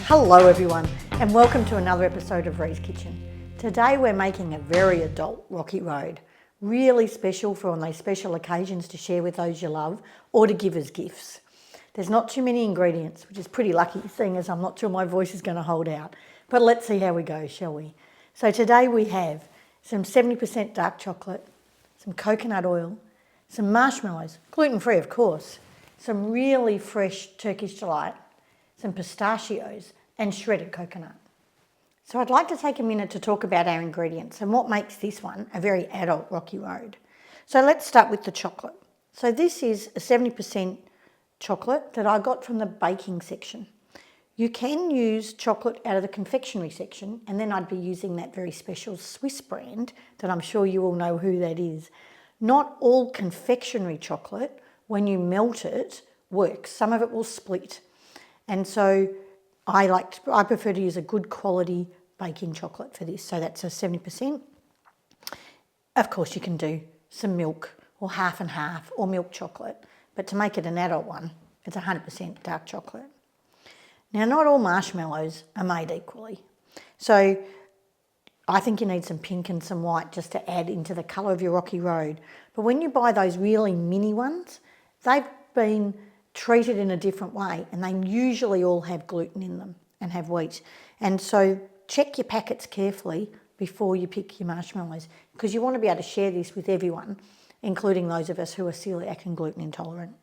Hello everyone and welcome to another episode of RiesKitchen. Today we're making a very adult Rocky Road, really special for on those special occasions to share with those you love or to give as gifts. There's not too many ingredients, which is pretty lucky seeing as I'm not sure my voice is going to hold out. But let's see how we go, shall we? So today we have some 70% dark chocolate, some coconut oil, some marshmallows, gluten-free of course, some really fresh Turkish delight, some pistachios and shredded coconut. So I'd like to take a minute to talk about our ingredients and what makes this one a very adult Rocky Road. So let's start with the chocolate. So this is a 70% chocolate that I got from the baking section. You can use chocolate out of the confectionery section, and then I'd be using that very special Swiss brand that I'm sure you all know who that is. Not all confectionery chocolate, when you melt it, works. Some of it will split. And so I prefer to use a good quality baking chocolate for this. So that's a 70%. Of course you can do some milk or half and half or milk chocolate, but to make it an adult one, it's 100% dark chocolate. Now not all marshmallows are made equally. So I think you need some pink and some white just to add into the colour of your Rocky Road. But when you buy those really mini ones, they've been treated in a different way, and they usually all have gluten in them and have wheat. And so check your packets carefully before you pick your marshmallows, because you want to be able to share this with everyone, including those of us who are celiac and gluten intolerant.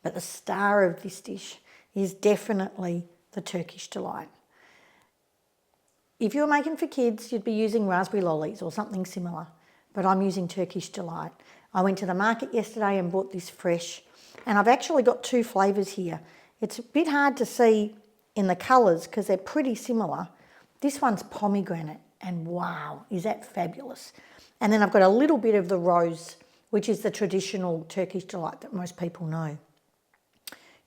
But the star of this dish is definitely the Turkish delight. If you were making for kids, you'd be using raspberry lollies or something similar, but I'm using Turkish delight. I went to the market yesterday and bought this fresh. And I've actually got two flavours here. It's a bit hard to see in the colours because they're pretty similar. This one's pomegranate, and wow, is that fabulous. And then I've got a little bit of the rose, which is the traditional Turkish delight that most people know.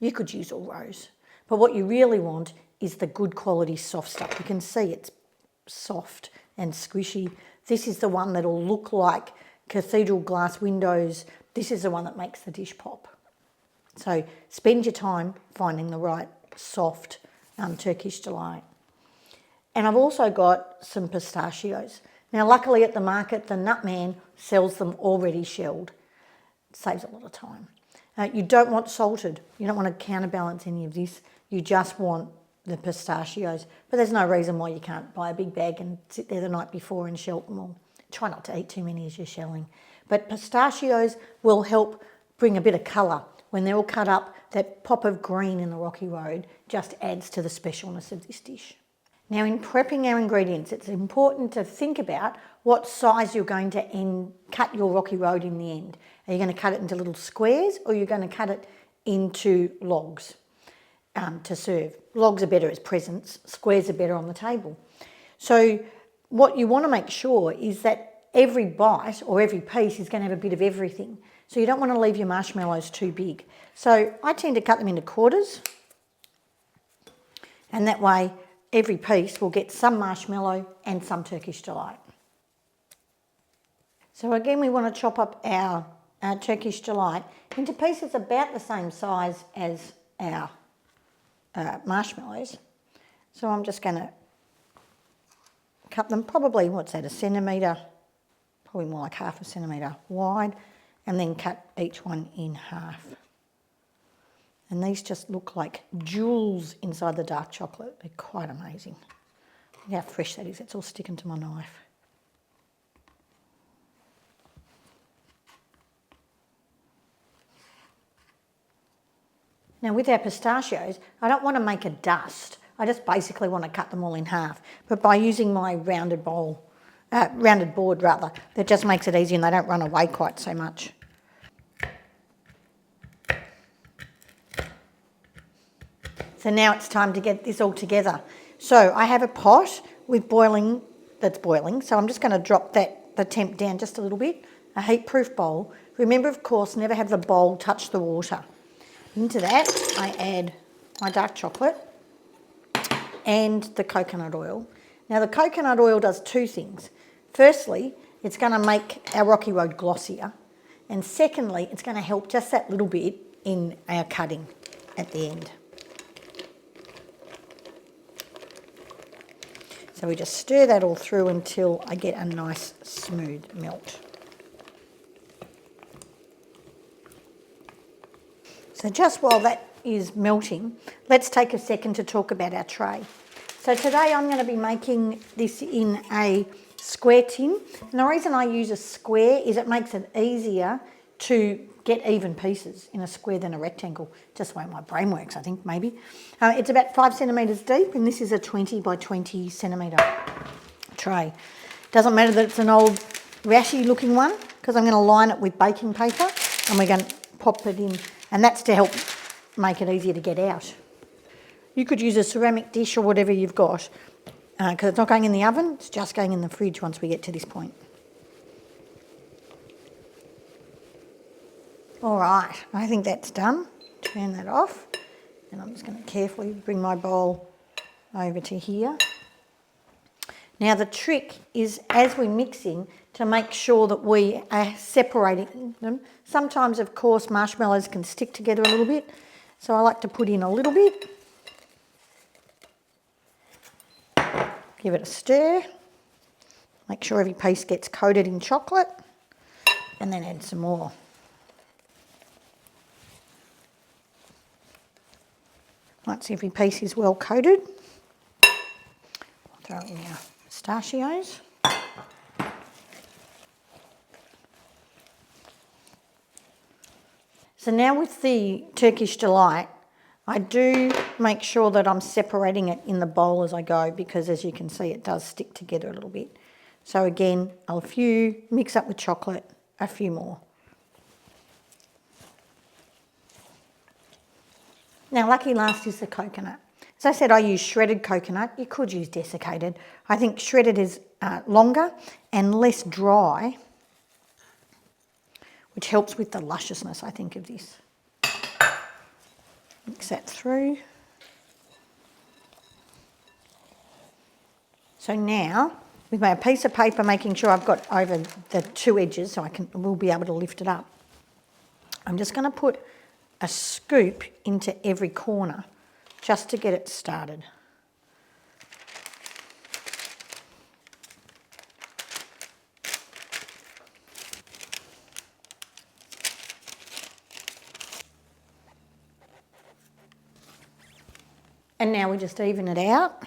You could use all rose, but what you really want is the good quality soft stuff. You can see it's soft and squishy. This is the one that'll look like cathedral glass windows. This is the one that makes the dish pop. So spend your time finding the right soft Turkish delight. And I've also got some pistachios. Now luckily at the market, the nut man sells them already shelled. It saves a lot of time. You don't want salted. You don't want to counterbalance any of this. You just want the pistachios. But there's no reason why you can't buy a big bag and sit there the night before and shell them all. Try not to eat too many as you're shelling. But pistachios will help bring a bit of colour. When they're all cut up, that pop of green in the Rocky Road just adds to the specialness of this dish. Now in prepping our ingredients, it's important to think about what size you're going to cut your Rocky Road in the end. Are you going to cut it into little squares, or are you going to cut it into logs to serve? Logs are better as presents, squares are better on the table. So what you want to make sure is that every bite or every piece is going to have a bit of everything. So you don't want to leave your marshmallows too big. So I tend to cut them into quarters, and that way every piece will get some marshmallow and some Turkish delight. So again, we want to chop up our Turkish delight into pieces about the same size as our marshmallows. So I'm just going to cut them probably, what's that, a centimetre, probably more like half a centimetre wide, and then cut each one in half. And these just look like jewels inside the dark chocolate. They're quite amazing. Look how fresh that is. It's all sticking to my knife. Now with our pistachios, I don't want to make a dust. I just basically want to cut them all in half. But by using my rounded board, that just makes it easy and they don't run away quite so much. So now it's time to get this all together. So I have a pot with that's boiling. So I'm just going to drop the temp down just a little bit. A heat-proof bowl. Remember, of course, never have the bowl touch the water. Into that, I add my dark chocolate and the coconut oil. Now the coconut oil does two things. Firstly, it's going to make our Rocky Road glossier. And secondly, it's going to help just that little bit in our cutting at the end. So I'm just going to drop that temp down just a little bit. A heat-proof bowl. Remember, of course, never have the bowl touch the water. Into that, I add my dark chocolate and the coconut oil. Now the coconut oil does two things. Firstly, it's going to make our Rocky Road glossier. And secondly, it's going to help just that little bit in our cutting at the end. So we just stir that all through until I get a nice smooth melt. So just while that is melting, let's take a second to talk about our tray. So today I'm going to be making this in a square tin. And the reason I use a square is it makes it easier to get even pieces in a square than a rectangle. Just the way my brain works, I think, maybe. It's about 5 centimetres deep, and this is a 20 by 20 centimetre tray. Doesn't matter that it's an old rashy looking one, because I'm going to line it with baking paper and we're going to pop it in, and that's to help make it easier to get out. You could use a ceramic dish or whatever you've got, because it's not going in the oven, it's just going in the fridge once we get to this point. All right, I think that's done. Turn that off, and I'm just going to carefully bring my bowl over to here. Now the trick is, as we're mixing, to make sure that we are separating them. Sometimes, of course, marshmallows can stick together a little bit, so I like to put in a little bit. Give it a stir. Make sure every piece gets coated in chocolate, and then add some more. Once every piece is well coated, throw in our pistachios. So now with the Turkish Delight, I do make sure that I'm separating it in the bowl as I go, because as you can see it does stick together a little bit. So again, a few, mix up with chocolate, a few more. Now lucky last is the coconut. As I said, I use shredded coconut. You could use desiccated. I think shredded is longer and less dry, which helps with the lusciousness, I think, of this. Mix that through. So now, with my piece of paper, making sure I've got over the two edges so we'll be able to lift it up, I'm just going to put a scoop into every corner just to get it started. And now we just even it out.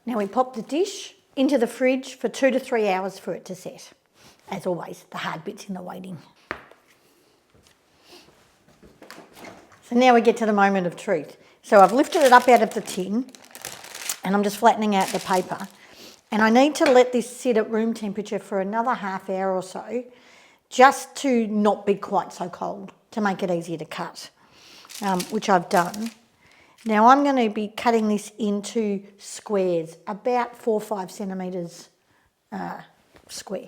Now we pop the dish into the fridge for 2 to 3 hours for it to set. As always, the hard bit's in the waiting. So now we get to the moment of truth. So I've lifted it up out of the tin and I'm just flattening out the paper. And I need to let this sit at room temperature for another half hour or so, just to not be quite so cold, to make it easier to cut, which I've done. Now I'm going to be cutting this into squares, about 4 or 5 centimetres square.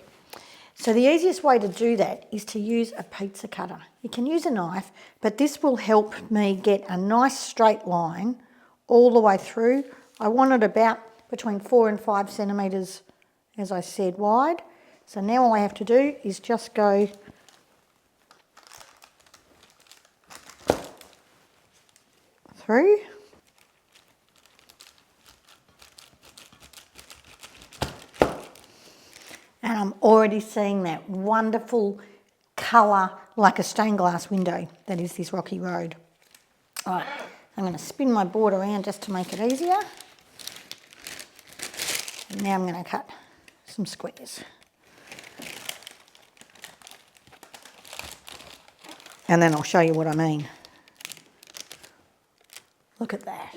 So the easiest way to do that is to use a pizza cutter. You can use a knife, but this will help me get a nice straight line all the way through. I want it about between 4 and 5 centimetres, as I said, wide. So now all I have to do is just go through. And I'm already seeing that wonderful colour like a stained glass window that is this rocky road. All right, I'm going to spin my board around just to make it easier. And now I'm going to cut some squares. And then I'll show you what I mean. Look at that.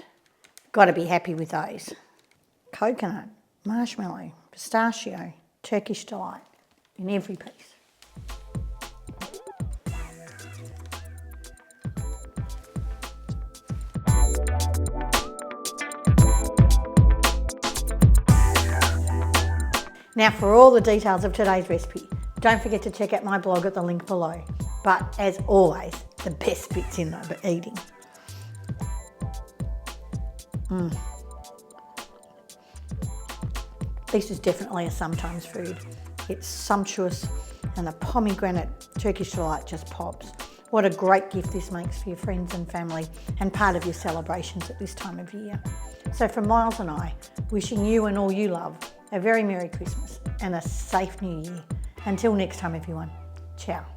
Got to be happy with those. Coconut, marshmallow, pistachio, Turkish Delight in every piece. Now for all the details of today's recipe, don't forget to check out my blog at the link below. But as always, the best bit's in the eating. This is definitely a sometimes food. It's sumptuous and the pomegranate Turkish Delight just pops. What a great gift this makes for your friends and family and part of your celebrations at this time of year. So from Miles and I, wishing you and all you love a very Merry Christmas and a safe New Year. Until next time, everyone. Ciao.